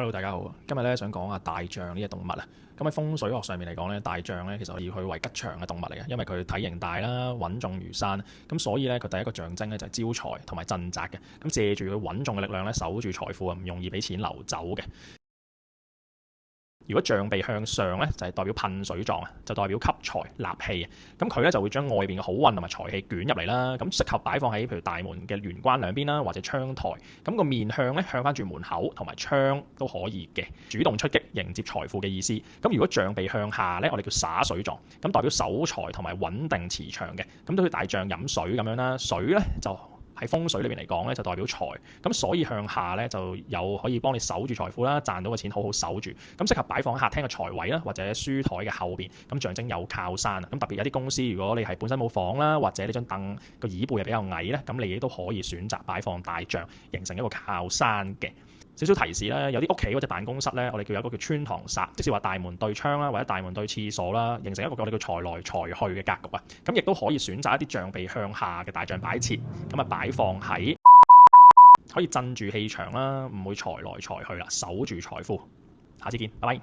Hello，大家好。今日咧想講下大象呢隻動物啊。咁喺風水學上面嚟講咧，大象咧其實以佢為吉祥嘅動物嚟嘅，因為佢體型大啦，穩重如山。咁所以咧佢第一個象徵咧就係招財同埋鎮宅嘅。咁借住佢穩重嘅力量咧，守住財富啊，唔容易俾錢流走嘅。如果象鼻向上咧，就係代表噴水狀啊，就代表吸財納氣啊。咁佢咧就會將外邊嘅好運同埋財氣捲入嚟啦。咁適合擺放喺譬如大門嘅玄關兩邊啦，或者窗台。咁個面向咧向翻住門口同埋窗都可以嘅，主動出擊迎接財富嘅意思。咁如果象鼻向下咧，我哋叫灑水狀，咁代表守財同埋穩定磁場嘅。咁都似大象飲水咁樣啦，水咧就喺風水裏面嚟講咧，就代表財，咁所以向下咧就有可以幫你守住財富啦，賺到嘅錢好好守住，咁適合擺放喺客廳嘅財位啦，或者書台嘅後邊，咁象徵有靠山啊。咁特別有啲公司，如果你係本身冇房啦，或者呢張凳個椅背係比較矮咧，咁你亦都可以選擇擺放大象，形成一個靠山嘅。少少提示啦，有啲屋企或者辦公室咧，我哋有一個叫穿堂煞，即是話大門對窗啦，或者大門對廁所啦，形成一個我哋叫財來財去嘅格局啊。咁亦都可以選擇一啲象鼻向下嘅大象擺設，咁啊擺放喺可以鎮住氣場啦，唔會財來財去啦，守住財富。下次見，拜拜。